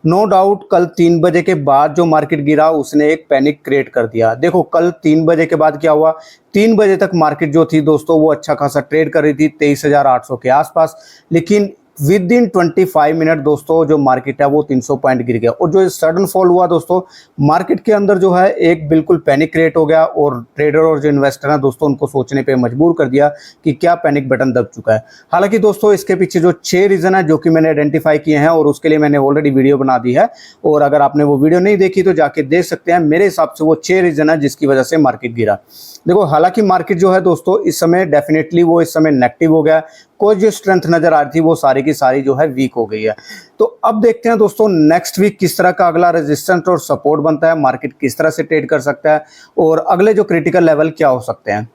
No doubt कल 3 बजे के बाद जो मार्केट गिरा उसने एक पैनिक क्रिएट कर दिया। देखो कल 3 बजे के बाद क्या हुआ, 3 बजे तक मार्केट जो थी दोस्तों वो अच्छा खासा ट्रेड कर रही थी 23,800 के आसपास, लेकिन विद इन 25 मिनट दोस्तों जो मार्केट है वो 300 पॉइंट गिर गया। और जो सडन फॉल हुआ दोस्तों मार्केट के अंदर जो है एक बिल्कुल पैनिक क्रिएट हो गया और ट्रेडर और जो इन्वेस्टर हैं दोस्तों उनको सोचने पे मजबूर कर दिया कि क्या पैनिक बटन दब चुका है। हालांकि दोस्तों इसके पीछे जो 6 रीजन है जो कि मैंने आइडेंटिफाई किए हैं और उसके लिए मैंने ऑलरेडी वीडियो बना दी है, और अगर आपने वो वीडियो नहीं देखी तो जाके देख सकते हैं। मेरे हिसाब से वो 6 रीजन है जिसकी वजह से मार्केट गिरा। देखो हालांकि मार्केट जो है दोस्तों इस समय डेफिनेटली वो इस समय नेगेटिव हो गया, कोई जो स्ट्रेंथ नजर आ रही थी वो सारी की सारी जो है वीक हो गई है। तो अब देखते हैं दोस्तों नेक्स्ट वीक किस तरह का अगला रेजिस्टेंस और सपोर्ट बनता है, मार्केट किस तरह से ट्रेड कर सकता है और अगले जो क्रिटिकल लेवल क्या हो सकते हैं।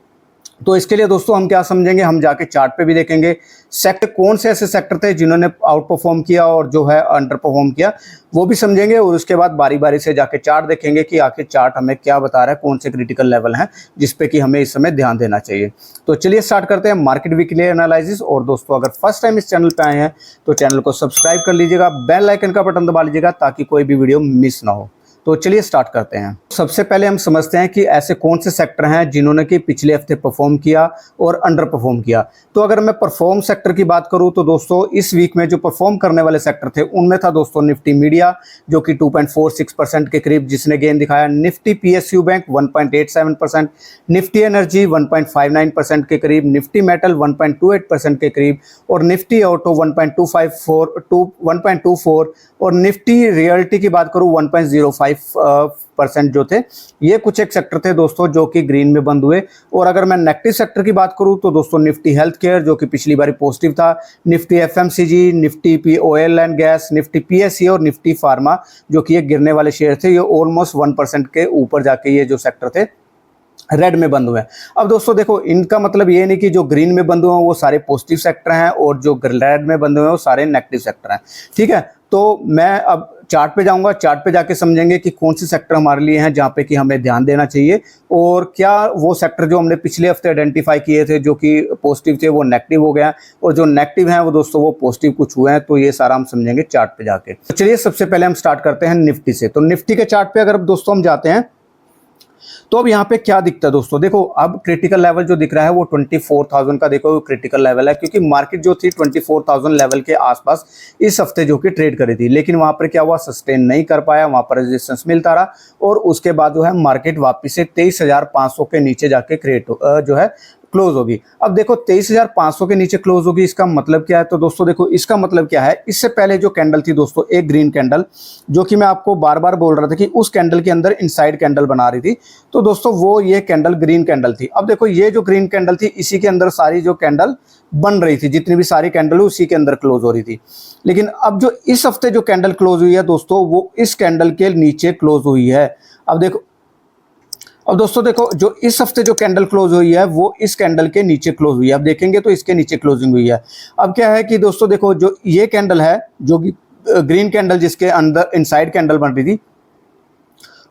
तो इसके लिए दोस्तों हम क्या समझेंगे, हम जाके चार्ट पे भी देखेंगे सेक्टर कौन से ऐसे सेक्टर थे जिन्होंने आउट परफॉर्म किया और जो है अंडर परफॉर्म किया वो भी समझेंगे, और उसके बाद बारी बारी से जाके चार्ट देखेंगे कि आखिर चार्ट हमें क्या बता रहा है, कौन से क्रिटिकल लेवल हैं जिस पे कि हमें इस समय ध्यान देना चाहिए। तो चलिए स्टार्ट करते हैं मार्केट वीकली एनालिसिस। और दोस्तों अगर फर्स्ट टाइम इस चैनल पे आए हैं तो चैनल को सब्सक्राइब कर लीजिएगा, बेल आइकन का बटन दबा लीजिएगा ताकि कोई भी वीडियो मिस ना हो। तो चलिए स्टार्ट करते हैं। सबसे पहले हम समझते हैं कि ऐसे कौन से सेक्टर हैं जिन्होंने कि पिछले हफ्ते परफॉर्म किया और अंडर परफॉर्म किया। तो अगर मैं परफॉर्म सेक्टर की बात करूं तो दोस्तों इस वीक में जो परफॉर्म करने वाले सेक्टर थे उनमें था दोस्तों निफ्टी मीडिया जो कि 2.46% के करीब जिसने गेन दिखाया, Nifty PSU bank 1.87%, Nifty energy 1.59% के करीब, निफ्टी मेटल 1.28% के करीब और निफ्टी ऑटो 1.24 और निफ्टी रियल्टी की बात करूं 1.05% जो थे। ये कुछ एक सेक्टर थे दोस्तों जो कि ग्रीन में बंद हुए। और अगर मैं नेगेटिव सेक्टर की बात करूं तो दोस्तों निफ्टी हेल्थ केयर जो कि पिछली बारी पॉजिटिव था, Nifty FMCG, Nifty P oil and gas, Nifty PSC और निफ्टी फार्मा जो कि ये गिरने वाले शेयर थे, ये ऑलमोस्ट 1% के ऊपर जाके ये जो सेक्टर थे रेड में बंद हुए हैं। अब दोस्तों देखो इनका मतलब ये नहीं कि जो ग्रीन में बंद हुए हैं वो सारे पॉजिटिव सेक्टर हैं और जो रेड में बंद हुए हैं वो सारे नेगेटिव सेक्टर हैं, ठीक है। तो मैं अब चार्ट पे जाऊंगा, चार्ट पे जाके समझेंगे कि कौन से सेक्टर हमारे लिए हैं जहाँ पे कि हमें ध्यान देना चाहिए और क्या वो सेक्टर जो हमने पिछले हफ्ते आइडेंटिफाई किए थे जो कि पॉजिटिव थे वो नेगेटिव हो गया और जो नेगेटिव हैं वो दोस्तों वो पॉजिटिव कुछ हुए हैं। तो ये सारा हम समझेंगे चार्ट पे जाके। तो चलिए सबसे पहले हम स्टार्ट करते हैं निफ्टी से। तो निफ्टी के चार्ट पे अगर दोस्तों हम जाते हैं तो अब यहाँ पे क्या दिखता है दोस्तों, देखो अब क्रिटिकल लेवल जो दिख रहा है वो 24,000 का देखो क्रिटिकल लेवल है, क्योंकि मार्केट जो थी 24,000 लेवल के आसपास इस हफ्ते जो कि ट्रेड करी थी, लेकिन वहां पर क्या हुआ, सस्टेन नहीं कर पाया, वहां पर रेजिस्टेंस मिलता रहा और उसके बाद जो है मार्केट वापस से 23,500 के नीचे जाके जो है क्लोज होगी। अब देखो 23,500 के नीचे क्लोज होगी, इसका मतलब क्या है, तो दोस्तों देखो इसका मतलब क्या है, इससे पहले जो कैंडल थी दोस्तों एक ग्रीन कैंडल जो कि मैं आपको बार बार बोल रहा था कि उस कैंडल के अंदर इनसाइड कैंडल बना रही थी, तो दोस्तों वो ये कैंडल ग्रीन कैंडल थी। अब देखो ये जो ग्रीन कैंडल थी इसी के अंदर सारी जो कैंडल बन रही थी, जितनी भी सारी कैंडल उसी के अंदर क्लोज हो रही थी। लेकिन अब जो इस हफ्ते जो कैंडल क्लोज हुई है दोस्तों वो इस कैंडल के नीचे क्लोज हुई है। अब दोस्तों देखो जो इस हफ्ते जो कैंडल क्लोज हुई है वो इस कैंडल के नीचे क्लोज हुई है। अब देखेंगे तो इसके नीचे क्लोजिंग हुई है। अब क्या है कि दोस्तों देखो जो ये कैंडल है जो कि ग्रीन कैंडल जिसके अंदर इनसाइड कैंडल बन रही थी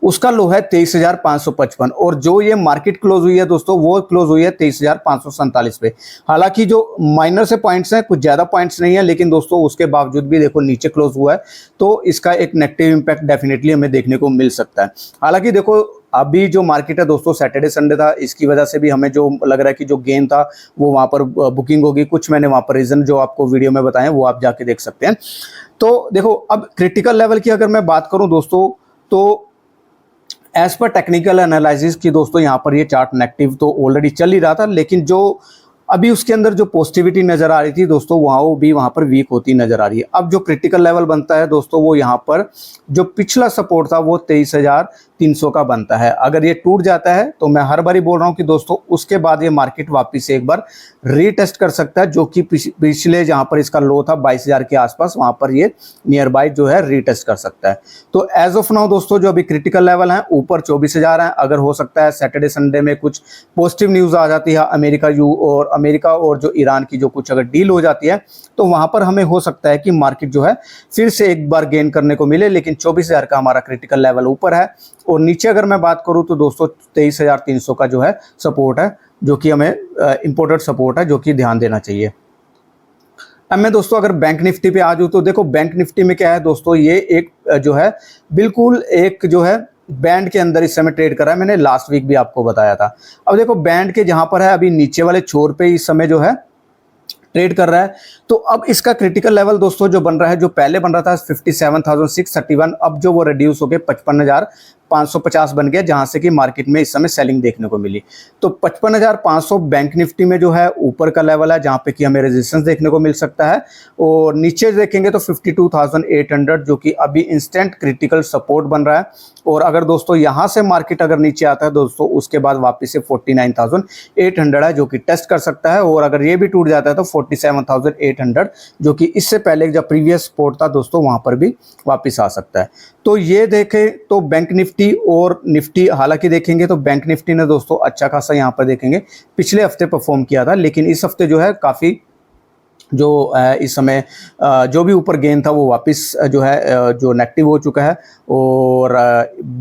उसका लो है 23,555 और जो ये मार्केट क्लोज हुई है दोस्तों वो क्लोज हुई है 23,547 पे। हालांकि जो माइनर से पॉइंट्स हैं, कुछ ज़्यादा पॉइंट्स नहीं है, लेकिन दोस्तों उसके बावजूद भी देखो नीचे क्लोज हुआ है, तो इसका एक नेगेटिव इम्पैक्ट डेफिनेटली हमें देखने को मिल सकता है। हालांकि देखो अभी जो मार्केट है दोस्तों सैटरडे संडे था, इसकी वजह से भी हमें जो लग रहा है कि जो गेन था वो वहाँ पर बुकिंग होगी। कुछ मैंने वहाँ पर रीज़न जो आपको वीडियो में बताए वो आप जाके देख सकते हैं। तो देखो अब क्रिटिकल लेवल की अगर मैं बात करूँ दोस्तों तो एज पर टेक्निकल एनालिसिस की दोस्तों यहाँ पर ये चार्ट नेगेटिव तो ऑलरेडी चल ही रहा था, लेकिन जो अभी उसके अंदर जो पॉजिटिविटी नजर आ रही थी दोस्तों वहाँ पर वीक होती नजर आ रही है। अब जो क्रिटिकल लेवल बनता है दोस्तों वो यहाँ पर जो पिछला सपोर्ट था वो 23,300 का बनता है। अगर ये टूट जाता है तो मैं हर बारी बोल रहा हूँ कि दोस्तों उसके बाद ये मार्केट वापस से एक बार रीटेस्ट कर सकता है, जो कि पिछले जहाँ पर इसका लो था 22,000 के आसपास वहाँ पर ये नियर बाय जो है रीटेस्ट कर सकता है। तो एज ऑफ नाउ दोस्तों जो अभी क्रिटिकल लेवल है ऊपर 24,000 है। अगर हो सकता है सैटरडे संडे में कुछ पॉजिटिव न्यूज़ आ जाती है अमेरिका और जो ईरान की जो कुछ अगर डील हो जाती है तो वहां पर हमें हो सकता है कि मार्केट जो है फिर से एक बार गेन करने को मिले, लेकिन 24,000 का हमारा क्रिटिकल लेवल ऊपर है। और नीचे अगर मैं बात करूं तो दोस्तों 23,300 का जो है सपोर्ट है, जो कि हमें इंपोर्टेड सपोर्ट है, जो कि ध्यान देना चाहिए। अब मैं दोस्तों अगर बैंक निफ्टी पे आ जाऊँ तो देखो बैंक निफ्टी में क्या है दोस्तों, ये एक जो है बिल्कुल एक जो है बैंड के अंदर इस समय ट्रेड कर रहा है। मैंने लास्ट वीक भी आपको बताया था। अब देखो बैंड के जहां पर है अभी नीचे वाले छोर पे इस समय जो है ट्रेड कर रहा है। तो अब इसका क्रिटिकल लेवल दोस्तों जो बन रहा है, जो पहले बन रहा था 57,631, अब जो वो रिड्यूस हो गए 55,550 बन गया, जहां से कि मार्केट में इस समय सेलिंग देखने को मिली। तो 55,500 बैंक निफ्टी में जो है ऊपर का लेवल है, जहां पे कि हमें रेजिस्टेंस देखने को मिल सकता है। और नीचे देखेंगे तो 52,800 जो कि अभी इंस्टेंट क्रिटिकल सपोर्ट बन रहा है। और अगर दोस्तों यहां से मार्केट अगर नीचे आता है दोस्तों, उसके बाद वापस से 49,800 है जो कि टेस्ट कर सकता है। और अगर ये भी टूट जाता है तो 47,800 जो कि इससे पहले जब प्रीवियस सपोर्ट था दोस्तों, वहां पर भी वापस आ सकता है। तो ये देखें तो बैंक निफ्टी और निफ्टी, हालांकि देखेंगे तो बैंक निफ्टी ने दोस्तों अच्छा खासा यहाँ पर देखेंगे पिछले हफ्ते परफॉर्म किया था, लेकिन इस हफ्ते जो है काफ़ी जो इस समय जो भी ऊपर गेन था वो वापस जो है जो नेगेटिव हो चुका है। और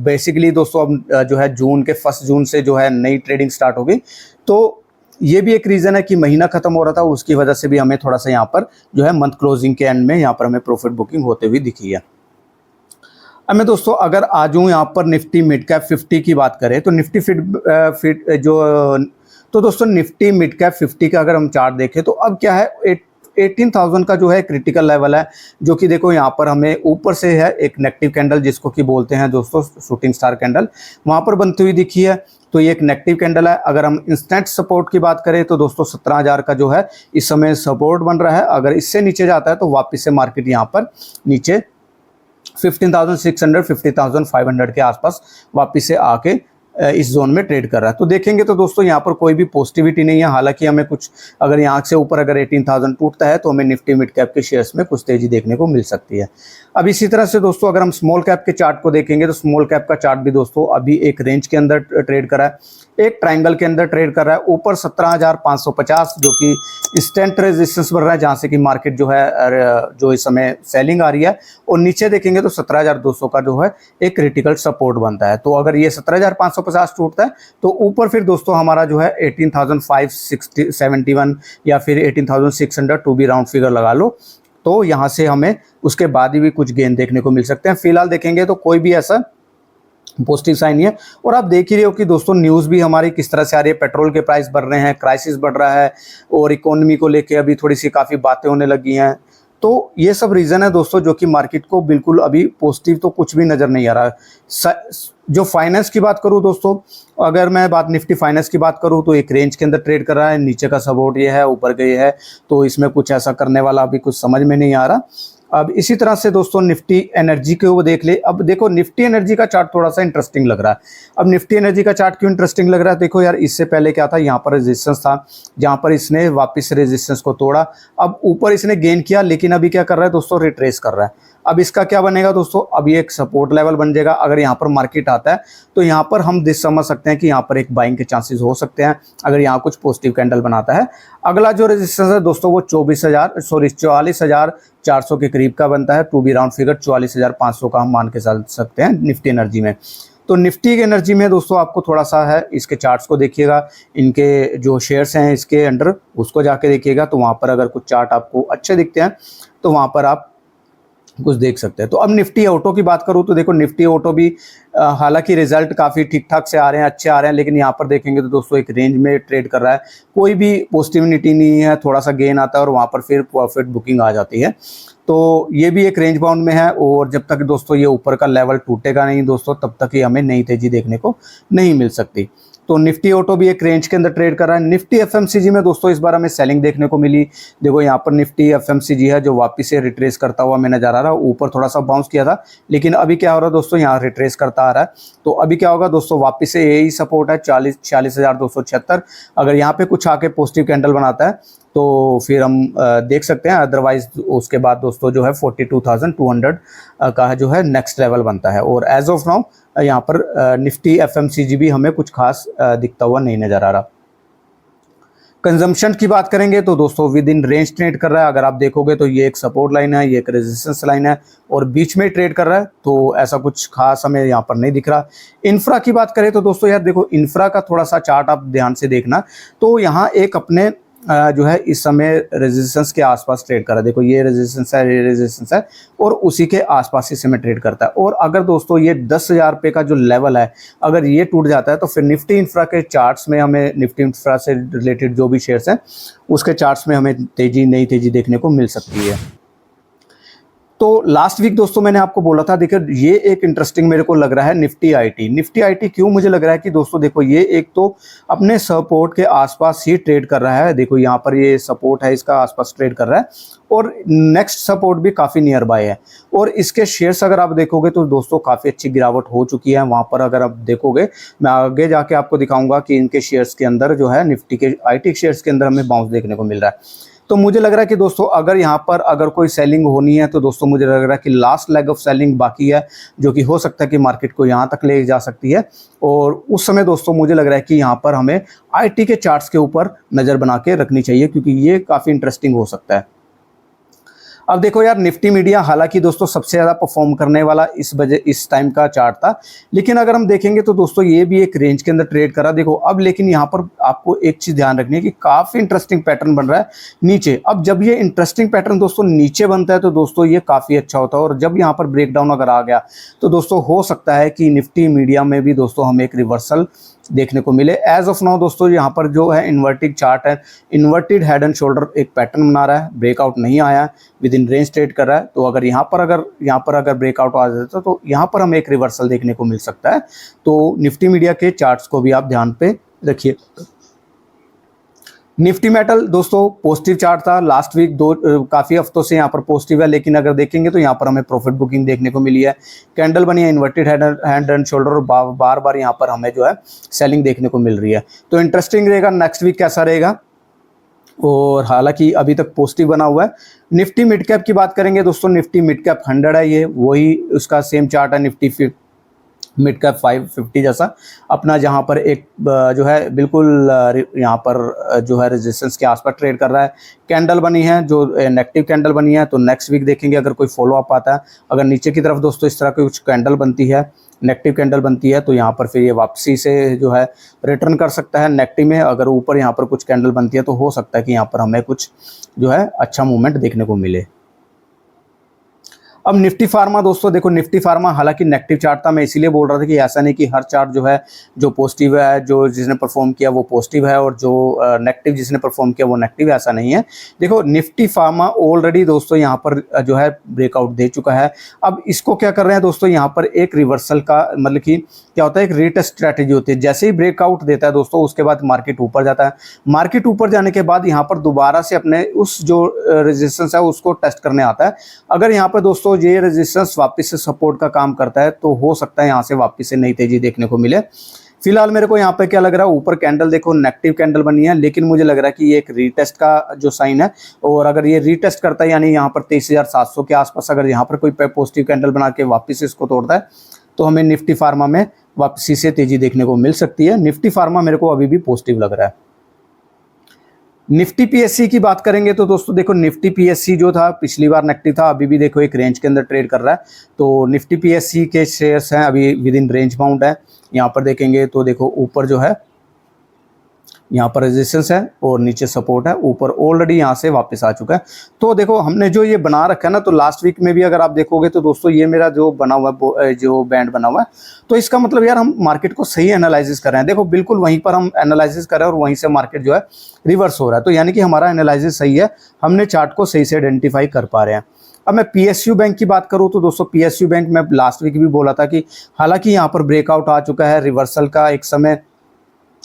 बेसिकली दोस्तों अब जो है जून के 1 जून से जो है नई ट्रेडिंग स्टार्ट हो गई। तो ये भी एक रीज़न है कि महीना खत्म हो रहा था, उसकी वजह से भी हमें थोड़ा सा यहाँ पर जो है मंथ क्लोजिंग के एंड में यहाँ पर हमें प्रॉफिट बुकिंग होते हुए दिखी है। अब मैं दोस्तों अगर आ जाऊँ यहाँ पर निफ्टी मिड कैप 50 की बात करें तो निफ्टी फिट जो तो दोस्तों निफ्टी मिड कैप 50 का अगर हम चार्ट देखें तो अब क्या है 18,000 का जो है क्रिटिकल लेवल है, जो कि देखो यहाँ पर हमें ऊपर से है एक नेगेटिव कैंडल जिसको कि बोलते हैं दोस्तों शूटिंग स्टार कैंडल, वहाँ पर बनती हुई दिखी है। तो ये एक नेगेटिव कैंडल है। अगर हम इंस्टेंट सपोर्ट की बात करें तो दोस्तों 17,000 का जो है इस समय सपोर्ट बन रहा है। अगर इससे नीचे जाता है तो वापस से मार्केट यहाँ पर नीचे 15,600 50,500 के आसपास वापस से आके इस जोन में ट्रेड कर रहा है। तो देखेंगे तो दोस्तों यहाँ पर कोई भी पॉजिटिविटी नहीं है। हालांकि हमें कुछ अगर यहाँ से ऊपर अगर 18,000 टूटता है तो हमें निफ्टी मिड कैप के शेयर्स में कुछ तेजी देखने को मिल सकती है। अब इसी तरह से दोस्तों अगर हम स्मॉल कैप के चार्ट को देखेंगे तो स्मॉल कैप का चार्ट भी दोस्तों अभी एक रेंज के अंदर ट्रेड कर रहा है, एक ट्रायंगल के अंदर ट्रेड कर रहा है। ऊपर 17,550 जो कि इंस्टेंट रेजिस्टेंस बन रहा है, जहां से कि मार्केट जो है जो इस समय सेलिंग आ रही है। और नीचे देखेंगे तो 17,200 का जो है एक क्रिटिकल सपोर्ट बनता है। तो अगर ये 17,550 टूटता है तो ऊपर फिर दोस्तों हमारा जो है 18,571 या फिर 18,600 टू बी राउंड फिगर लगा लो, तो यहाँ से हमें उसके बाद ही भी कुछ गेन देखने को मिल सकते हैं। फिलहाल देखेंगे तो कोई भी ऐसा पॉजिटिव साइन नहीं है। और आप देख ही रहे हो कि दोस्तों न्यूज़ भी हमारी किस तरह से आ रही है, पेट्रोल के प्राइस बढ़ रहे हैं, क्राइसिस बढ़ रहा है और इकोनॉमी को लेके अभी थोड़ी सी काफ़ी बातें होने लगी हैं। तो ये सब रीज़न है दोस्तों जो कि मार्केट को बिल्कुल अभी पॉजिटिव तो कुछ भी नज़र नहीं आ रहा है। जो फाइनेंस की बात करूं दोस्तों, अगर मैं बात निफ्टी फाइनेंस की बात करूं तो एक रेंज के अंदर ट्रेड कर रहा है, नीचे का सपोर्ट ये है, ऊपर का ये है। तो इसमें कुछ ऐसा करने वाला अभी कुछ समझ में नहीं आ रहा। अब इसी तरह से दोस्तों निफ्टी एनर्जी के वो देख ले। अब देखो निफ्टी एनर्जी का चार्ट थोड़ा सा इंटरेस्टिंग लग रहा है। अब निफ्टी एनर्जी का चार्ट क्यों इंटरेस्टिंग लग रहा है, देखो यार इससे पहले क्या था, यहाँ पर रेजिस्टेंस था जहाँ पर इसने वापस रेजिस्टेंस को तोड़ा, अब ऊपर इसने गेन किया, लेकिन अभी क्या कर रहा है दोस्तों, रिट्रेस कर रहा है। अब इसका क्या बनेगा दोस्तों, अब ये एक सपोर्ट लेवल बन जाएगा। अगर यहाँ पर मार्केट आता है तो यहाँ पर हम समझ सकते हैं कि यहाँ पर एक बाइंग के चांसेस हो सकते हैं अगर यहाँ कुछ पॉजिटिव कैंडल बनाता है। अगला जो रेजिस्टेंस है दोस्तों वो 44,400 के करीब का बनता है। टू बी राउंड फिगर 44,500 का हम मान के चल सकते हैं निफ्टी एनर्जी में। तो निफ्टी की एनर्जी में दोस्तों आपको थोड़ा सा है, इसके चार्ट्स को देखिएगा, इनके जो शेयर्स हैं इसके अंडर उसको जाके देखिएगा। तो वहाँ पर अगर कुछ चार्ट आपको अच्छे दिखते हैं तो वहाँ पर आप कुछ देख सकते हैं। तो अब निफ्टी ऑटो की बात करूं तो देखो निफ्टी ऑटो भी हालांकि रिजल्ट काफ़ी ठीक ठाक से आ रहे हैं, अच्छे आ रहे हैं, लेकिन यहाँ पर देखेंगे तो दोस्तों एक रेंज में ट्रेड कर रहा है, कोई भी पॉजिटिविटी नहीं है। थोड़ा सा गेन आता है और वहाँ पर फिर प्रॉफिट बुकिंग आ जाती है। तो ये भी एक रेंज बाउंड में है और जब तक दोस्तों ये ऊपर का लेवल टूटेगा नहीं दोस्तों, तब तक ही हमें नई तेजी देखने को नहीं मिल सकती। तो निफ्टी ऑटो भी एक रेंज के अंदर ट्रेड कर रहा है। निफ्टी एफएमसीजी में दोस्तों इस बार हमें सेलिंग देखने को मिली। देखो यहाँ पर निफ्टी एफएमसीजी है जो वापस से रिट्रेस करता हुआ हमें नजर आ रहा है। ऊपर थोड़ा सा बाउंस किया था, लेकिन अभी क्या हो रहा है दोस्तों, यहाँ रिट्रेस करता आ रहा है। तो अभी क्या होगा दोस्तों, वापस से यही सपोर्ट है 46,276। अगर यहाँ पे कुछ आके पॉजिटिव कैंडल बनाता है तो फिर हम देख सकते हैं, अदरवाइज उसके बाद दोस्तों जो है 42,200 का जो है नेक्स्ट लेवल बनता है। और एज ऑफ नाउ यहाँ पर निफ्टी एफएमसीजी भी हमें कुछ खास दिखता हुआ नहीं नजर आ रहा। कंजम्पशन की बात करेंगे तो दोस्तों विद इन रेंज ट्रेड कर रहा है। अगर आप देखोगे तो ये एक सपोर्ट लाइन है, ये एक रेजिस्टेंस लाइन है और बीच में ट्रेड कर रहा है। तो ऐसा कुछ खास हमें यहाँ पर नहीं दिख रहा। इंफ्रा की बात करें तो दोस्तों यार देखो इंफ्रा का थोड़ा सा चार्ट आप ध्यान से देखना, तो यहाँ एक अपने जो है इस समय रेजिस्टेंस के आसपास ट्रेड कर रहा है। देखो ये रेजिस्टेंस है, ये रेजिस्टेंस है, और उसी के आसपास इस समय ट्रेड करता है। और अगर दोस्तों ये 10,000 रुपये का जो लेवल है, अगर ये टूट जाता है तो फिर निफ्टी इंफ्रा के चार्ट्स में हमें, निफ्टी इंफ्रा से रिलेटेड जो भी शेयर्स हैं उसके चार्ट्स में हमें नई तेजी देखने को मिल सकती है। तो लास्ट वीक दोस्तों मैंने आपको बोला था, देखो ये एक इंटरेस्टिंग मेरे को लग रहा है निफ्टी आईटी। निफ्टी आईटी क्यों मुझे लग रहा है कि दोस्तों देखो ये एक तो अपने सपोर्ट के आसपास ही ट्रेड कर रहा है। देखो यहाँ पर ये सपोर्ट है, इसका आसपास ट्रेड कर रहा है, और नेक्स्ट सपोर्ट भी काफ़ी नियर बाय है। और इसके शेयर्स अगर आप देखोगे तो दोस्तों काफ़ी अच्छी गिरावट हो चुकी है वहाँ पर। अगर आप देखोगे, मैं आगे जाके आपको दिखाऊंगा कि इनके शेयर्स के अंदर जो है, निफ्टी के आईटी शेयर्स के अंदर हमें बाउंस देखने को मिल रहा है। तो मुझे लग रहा है कि दोस्तों अगर यहाँ पर अगर कोई सेलिंग होनी है तो दोस्तों मुझे लग रहा है कि लास्ट लेग ऑफ सेलिंग बाकी है, जो कि हो सकता है कि मार्केट को यहाँ तक ले जा सकती है। और उस समय दोस्तों मुझे लग रहा है कि यहाँ पर हमें आईटी के चार्ट्स के ऊपर नज़र बना के रखनी चाहिए, क्योंकि ये काफ़ी इंटरेस्टिंग हो सकता है। अब देखो यार, निफ्टी मीडिया हालांकि दोस्तों सबसे ज़्यादा परफॉर्म करने वाला इस टाइम का चार्ट था, लेकिन अगर हम देखेंगे तो दोस्तों ये भी एक रेंज के अंदर ट्रेड करा। देखो अब लेकिन यहाँ पर आपको एक चीज़ ध्यान रखनी है कि काफ़ी इंटरेस्टिंग पैटर्न बन रहा है नीचे। अब जब ये इंटरेस्टिंग पैटर्न दोस्तों नीचे बनता है तो दोस्तों ये काफ़ी अच्छा होता है, और जब यहाँ पर ब्रेकडाउन अगर आ गया तो दोस्तों हो सकता है कि निफ्टी मीडिया में भी दोस्तों हमें एक रिवर्सल देखने को मिले। एज ऑफ नाउ दोस्तों यहाँ पर जो है इन्वर्टेड चार्ट है, इन्वर्टेड हेड एंड शोल्डर एक पैटर्न बना रहा है, ब्रेकआउट नहीं आया, विद इन रेंज ट्रेड कर रहा है। तो अगर यहाँ पर अगर ब्रेकआउट आ जाता है तो यहाँ पर हमें एक रिवर्सल देखने को मिल सकता है। तो निफ्टी मीडिया के चार्ट्स को भी आप ध्यान पे रखिए। निफ्टी मेटल दोस्तों पॉजिटिव चार्ट था लास्ट वीक, काफ़ी हफ्तों से यहाँ पर पॉजिटिव है, लेकिन अगर देखेंगे तो यहाँ पर हमें प्रॉफिट बुकिंग देखने को मिली है। कैंडल बनी है इन्वर्टेड हैंड एंड शोल्डर, और बार बार यहाँ पर हमें जो है सेलिंग देखने को मिल रही है। तो इंटरेस्टिंग रहेगा नेक्स्ट वीक कैसा रहेगा। और हालांकि अभी तक पॉजिटिव बना हुआ है। निफ्टी मिड कैप की बात करेंगे दोस्तों, निफ्टी मिड कैप 100 है, ये वही उसका सेम चार्ट है निफ्टी मिड कैप 550 जैसा अपना, जहां पर एक जो है बिल्कुल यहाँ पर जो है रेजिस्टेंस के आसपास ट्रेड कर रहा है। कैंडल बनी है जो नेगेटिव कैंडल बनी है, तो नेक्स्ट वीक देखेंगे अगर कोई फॉलो अप आता है। अगर नीचे की तरफ दोस्तों इस तरह की कुछ कैंडल बनती है, नेगेटिव कैंडल बनती है, तो यहाँ पर फिर ये वापसी से जो है रिटर्न कर सकता है नेगेटिव में। अगर ऊपर यहाँ पर कुछ कैंडल बनती है तो हो सकता है कि यहाँ पर हमें कुछ जो है अच्छा मूवमेंट देखने को मिले। अब निफ्टी फार्मा दोस्तों देखो, निफ्टी फार्मा हालांकि नेगेटिव चार्ट था, मैं इसीलिए बोल रहा था कि ऐसा नहीं कि हर चार्ट जो है जो पॉजिटिव है, जो जिसने परफॉर्म किया वो पॉजिटिव है, और जो नेगेटिव जिसने परफॉर्म किया वो नेगेटिव, ऐसा नहीं है। देखो निफ्टी फार्मा ऑलरेडी दोस्तों यहाँ पर जो है ब्रेकआउट दे चुका है। अब इसको क्या कर रहे हैं दोस्तों, यहाँ पर एक रिवर्सल का मतलब कि क्या होता है, एक रीटेस्ट स्ट्रैटेजी होती है। जैसे ही ब्रेकआउट देता है दोस्तों उसके बाद मार्केट ऊपर जाता है, मार्केट ऊपर जाने के बाद यहाँ पर दोबारा से अपने उस जो रेजिस्टेंस है उसको टेस्ट करने आता है। अगर यहाँ पर दोस्तों ये रेजिस्टेंस वापस से सपोर्ट का काम करता है तो हो सकता है यहाँ से वापस से नई तेजी देखने को मिले। फिलहाल मेरे को यहाँ पे क्या लग रहा है, ऊपर कैंडल देखो नेगेटिव कैंडल बनी है, लेकिन मुझे लग रहा है कि ये एक रीटेस्ट का जो साइन है, और अगर ये रीटेस्ट करता है यानी यहाँ पर 23,700 के आसपास अगर यहाँ पर कोई पॉजिटिव कैंडल बना के वापस इसको तोड़ता है तो हमें निफ्टी फार्मा में वापसी से तेजी देखने को मिल सकती है। निफ्टी फार्मा मेरे को अभी भी पॉजिटिव लग रहा है। निफ्टी पीएससी की बात करेंगे तो दोस्तों देखो निफ्टी पीएससी जो था पिछली बार नेगेटिव था, अभी भी देखो एक रेंज के अंदर ट्रेड कर रहा है। तो निफ्टी पीएससी के शेयर्स हैं अभी विद इन रेंज बाउंड है। यहाँ पर देखेंगे तो देखो ऊपर जो है यहाँ पर रेजिस्टेंस है और नीचे सपोर्ट है, ऊपर ऑलरेडी यहाँ से वापस आ चुका है। तो देखो हमने जो ये बना रखा है ना, तो लास्ट वीक में भी अगर आप देखोगे तो दोस्तों ये मेरा जो बना हुआ है, जो बैंड बना हुआ है, तो इसका मतलब यार हम मार्केट को सही एनालिसिस कर रहे हैं। देखो बिल्कुल वहीं पर हम एनालिसिस कर रहे हैं और वहीं से मार्केट जो है रिवर्स हो रहा है, तो यानी कि हमारा एनालिसिस सही है, हमने चार्ट को सही से आइडेंटिफाई कर पा रहे हैं। अब मैं पीएसयू बैंक की बात करूं तो दोस्तों पीएसयू बैंक में लास्ट वीक भी बोला था कि हालांकि यहाँ पर ब्रेकआउट आ चुका है, रिवर्सल का एक समय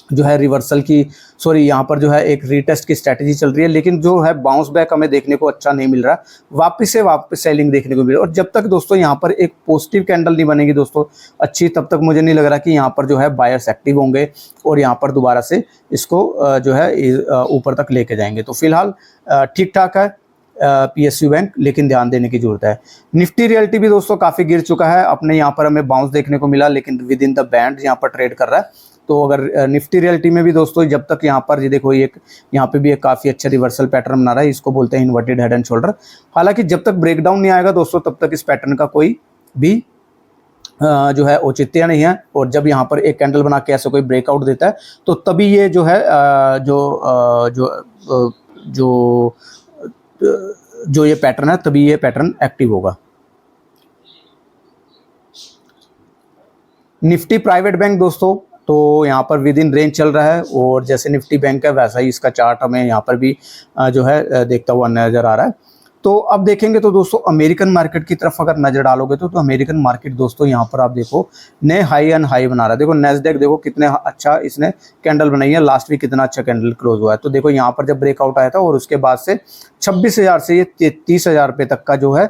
जो है रिवर्सल की यहाँ पर जो है एक रीटेस्ट की स्ट्रैटेजी चल रही है, लेकिन जो है बाउंस बैक हमें देखने को अच्छा नहीं मिल रहा, वापस सेलिंग देखने को मिल रहा है। और जब तक दोस्तों यहाँ पर एक पॉजिटिव कैंडल नहीं बनेगी दोस्तों अच्छी, तब तक मुझे नहीं लग रहा कि यहाँ पर जो है बायर्स एक्टिव होंगे और यहाँ पर दोबारा से इसको जो है ऊपर तक लेके जाएंगे। तो फिलहाल ठीक ठाक है पीएसयू बैंक, लेकिन ध्यान देने की जरूरत है। निफ्टी रियल्टी भी दोस्तों काफ़ी गिर चुका है, अपने यहाँ पर हमें बाउंस देखने को मिला, लेकिन विद इन द बैंड यहाँ पर ट्रेड कर रहा है। तो अगर निफ्टी रियल्टी में भी दोस्तों जब तक यहाँ पर ये देखो एक यहाँ पे भी एक काफ़ी अच्छा रिवर्सल पैटर्न बना रहा है, इसको बोलते हैं इन्वर्टेड हेड एंड शोल्डर। हालांकि जब तक ब्रेकडाउन नहीं आएगा दोस्तों तब तक इस पैटर्न का कोई भी जो है औचित्य नहीं है। और जब यहाँ पर एक कैंडल बना के ऐसे कोई ब्रेकआउट देता है तो तभी ये जो है जो ये पैटर्न है तभी ये पैटर्न एक्टिव होगा। निफ्टी प्राइवेट बैंक दोस्तों, तो यहाँ पर विद इन रेंज चल रहा है और जैसे निफ्टी बैंक है वैसा ही इसका चार्ट हमें यहाँ पर भी जो है देखता हुआ नज़र आ रहा है। तो अब देखेंगे तो दोस्तों अमेरिकन मार्केट की तरफ अगर नज़र डालोगे तो अमेरिकन मार्केट दोस्तों यहाँ पर आप देखो नए हाई एंड हाई बना रहा है। देखो नैस्डैक देखो कितने अच्छा इसने कैंडल बनाई है, लास्ट वीक कितना अच्छा कैंडल क्लोज हुआ है। तो देखो यहाँ पर जब ब्रेकआउट आया था और उसके बाद से 26,000 से ये 30,000 रुपये तक का जो है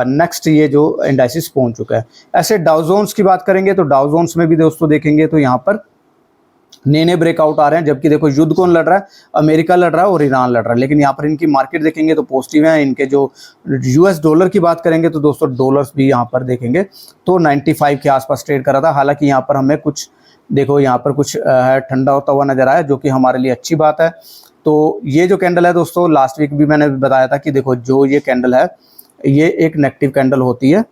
नेक्स्ट ये जो इंडाइसिस पहुँच चुका है। ऐसे डाउ जोन्स की बात करेंगे तो डाउ जोन्स में भी दोस्तों देखेंगे तो यहाँ पर नए ब्रेकआउट आ रहे हैं। जबकि देखो युद्ध कौन लड़ रहा है, अमेरिका लड़ रहा है और ईरान लड़ रहा है, लेकिन यहाँ पर इनकी मार्केट देखेंगे तो पॉजिटिव है। इनके जो यूएस डॉलर की बात करेंगे तो दोस्तों डॉलर्स भी यहाँ पर देखेंगे तो 95 के आसपास ट्रेड कर रहा था। हालांकि यहाँ पर हमें कुछ देखो यहाँ पर कुछ ठंडा होता हुआ नजर आया, जो कि हमारे लिए अच्छी बात है। तो ये जो कैंडल है दोस्तों, लास्ट वीक भी मैंने बताया था कि देखो जो ये कैंडल है ये एक नेगेटिव कैंडल होती है।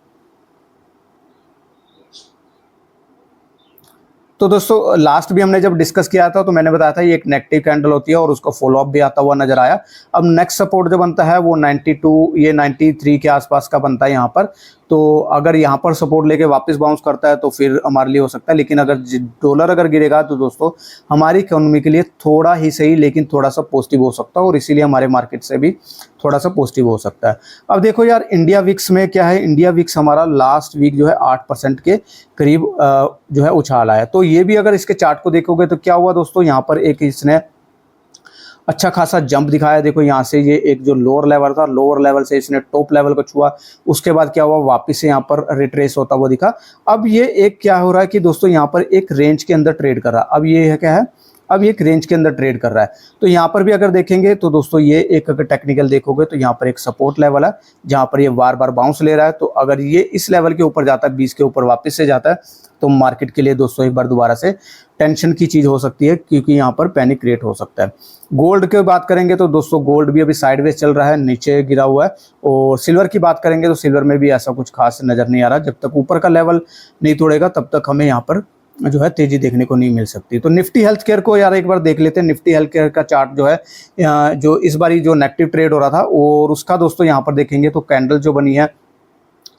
तो दोस्तों लास्ट भी हमने जब डिस्कस किया था तो मैंने बताया था ये एक नेगेटिव कैंडल होती है और उसका फॉलोअप भी आता हुआ नजर आया। अब नेक्स्ट सपोर्ट जो बनता है वो 92 ये 93 के आसपास का बनता है यहाँ पर। तो अगर यहाँ पर सपोर्ट लेके वापस बाउंस करता है तो फिर हमारे लिए हो सकता है, लेकिन अगर डॉलर अगर गिरेगा तो दोस्तों हमारी इकोनॉमी के लिए थोड़ा ही सही लेकिन थोड़ा सा पॉजिटिव हो सकता है और इसीलिए हमारे मार्केट से भी थोड़ा सा पॉजिटिव हो सकता है। अब देखो यार इंडिया विक्स में क्या है, इंडिया विक्स हमारा लास्ट वीक जो है 8% के करीब जो है उछाल आया। तो ये भी अगर इसके चार्ट को देखोगे तो क्या हुआ दोस्तों, यहाँ पर एक इसने अच्छा खासा जंप दिखाया। देखो यहाँ से ये एक जो लोअर लेवल था, लोअर लेवल से इसने टॉप लेवल को छुआ, उसके बाद क्या हुआ वापस से यहाँ पर रिट्रेस होता हुआ दिखा। अब ये एक क्या हो रहा है कि दोस्तों यहाँ पर एक रेंज के अंदर ट्रेड कर रहा है। अब ये है क्या है, अब ये एक रेंज के अंदर ट्रेड कर रहा है। तो यहाँ पर भी अगर देखेंगे तो दोस्तों ये एक अगर टेक्निकल देखोगे तो यहाँ पर एक सपोर्ट लेवल है जहाँ पर ये बार बार बाउंस ले रहा है। तो अगर ये इस लेवल के ऊपर जाता है 20 के ऊपर वापस से जाता है तो मार्केट के लिए दोस्तों एक बार दोबारा से टेंशन की चीज़ हो सकती है, क्योंकि यहाँ पर पैनिक क्रिएट हो सकता है। गोल्ड की बात करेंगे तो दोस्तों गोल्ड भी अभी साइडवेज चल रहा है, नीचे गिरा हुआ है। और सिल्वर की बात करेंगे तो सिल्वर में भी ऐसा कुछ खास नज़र नहीं आ रहा। जब तक ऊपर का लेवल नहीं तोड़ेगा तब तक हमें यहाँ पर जो है तेजी देखने को नहीं मिल सकती। तो निफ्टी हेल्थ केयर को यार एक बार देख लेते हैं। निफ्टी हेल्थ केयर का चार्ट जो है जो इस बारी जो नेगेटिव ट्रेड हो रहा था और उसका दोस्तों यहाँ पर देखेंगे तो कैंडल जो बनी है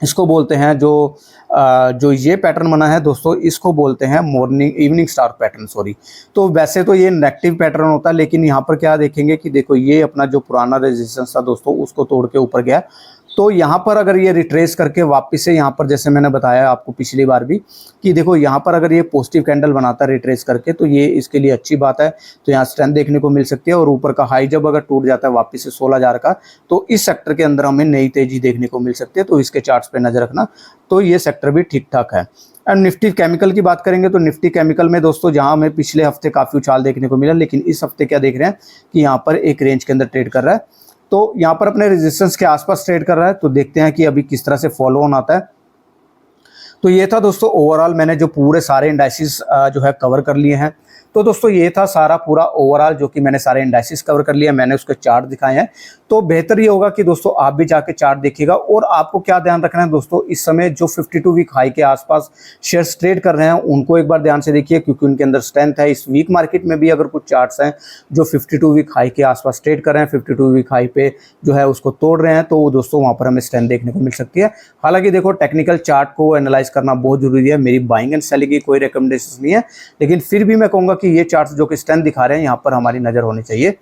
इसको बोलते हैं जो ये पैटर्न बना है दोस्तों इसको बोलते हैं morning evening star pattern, sorry. तो वैसे तो ये नेगेटिव पैटर्न होता है, लेकिन यहाँ पर क्या देखेंगे कि देखो ये अपना जो पुराना रेजिस्टेंस था दोस्तों उसको तोड़ के ऊपर गया। तो यहाँ पर अगर ये रिट्रेस करके वापस से यहाँ पर जैसे मैंने बताया आपको पिछली बार भी कि देखो यहाँ पर अगर ये पॉजिटिव कैंडल बनाता है रिट्रेस करके तो ये इसके लिए अच्छी बात है। तो यहाँ स्ट्रेंथ देखने को मिल सकती है और ऊपर का हाई जब अगर टूट जाता है वापस से 16,000 का तो इस सेक्टर के अंदर हमें नई तेजी देखने को मिल सकती है। तो इसके चार्ट्स पे नजर रखना, तो ये सेक्टर भी ठीक ठाक है। एंड निफ्टी केमिकल की बात करेंगे तो निफ्टी केमिकल में दोस्तों जहां हमें पिछले हफ्ते काफ़ी उछाल देखने को मिला, लेकिन इस हफ्ते क्या देख रहे हैं कि यहाँ पर एक रेंज के अंदर ट्रेड कर रहा है। तो यहाँ पर अपने रेजिस्टेंस के आसपास ट्रेड कर रहा है। तो देखते हैं कि अभी किस तरह से फॉलो ऑन आता है। तो ये था दोस्तों ओवरऑल मैंने जो पूरे सारे इंडाइसिस जो है कवर कर लिए हैं। तो दोस्तों ये था सारा पूरा ओवरऑल जो कि मैंने सारे इंडाइसिस कवर कर लिया, मैंने उसके चार्ट दिखाए हैं। तो बेहतर ये होगा कि दोस्तों आप भी जाके चार्ट देखिएगा। और आपको क्या ध्यान रखना है दोस्तों, इस समय जो 52 वीक हाई के आसपास शेयर्स ट्रेड कर रहे हैं उनको एक बार ध्यान से देखिए, क्योंकि उनके अंदर स्ट्रेंथ है। इस वीक मार्केट में भी अगर कुछ चार्ट्स हैं जो 52 वीक हाई के आसपास ट्रेड कर रहे हैं, 52 वीक हाई पे जो है उसको तोड़ रहे हैं, तो दोस्तों वहाँ पर हमें स्ट्रेंथ देखने को मिल सकती है। हालांकि देखो टेक्निकल चार्ट को एनालाइज करना बहुत जरूरी है, मेरी बाइंग एंड सेलिंग की कोई रिकमेंडेशन नहीं है, लेकिन फिर भी मैं कहूँगा कि ये चार्ट्स जो कि स्ट्रेंथ दिखा रहे हैं यहाँ पर हमारी नज़र होनी चाहिए।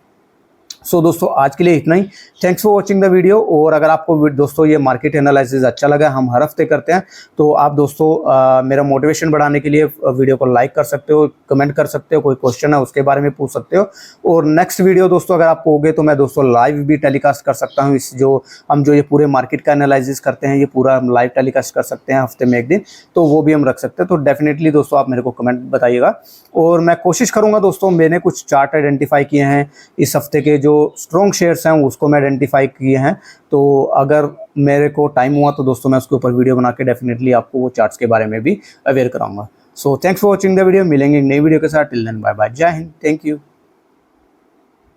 सो दोस्तों आज के लिए इतना ही। Thanks for watching the video. और अगर आपको दोस्तों ये मार्केट एनालिसिस अच्छा लगा, हम हर हफ्ते करते हैं, तो आप दोस्तों मेरा मोटिवेशन बढ़ाने के लिए वीडियो को लाइक कर सकते हो, कमेंट कर सकते हो, कोई क्वेश्चन है उसके बारे में पूछ सकते हो। और नेक्स्ट वीडियो दोस्तों अगर आपको होगे तो मैं दोस्तों लाइव भी टेलीकास्ट कर सकता हूँ। इस जो हम जो ये पूरे मार्केट का एनालिसिस करते हैं ये पूरा हम लाइव टेलीकास्ट कर सकते हैं हफ्ते में एक दिन, तो वो भी हम रख सकते हैं। तो डेफिनेटली दोस्तों आप मेरे को कमेंट बताइएगा और मैं कोशिश करूँगा दोस्तों। मैंने कुछ चार्ट आइडेंटिफाई किए हैं इस हफ्ते के, जो स्ट्रॉन्ग शेयर्स हैं उसको मैं आइडेंटिफाई किए हैं। तो अगर मेरे को टाइम हुआ तो दोस्तों मैं उसके ऊपर वीडियो बना के डेफिनेटली आपको वो चार्ट्स के बारे में भी अवेयर कराऊंगा। So thanks for watching the video. मिलेंगे नई वीडियो के साथ। टिल देन बाय बाय, जय हिंद, थैंक यू।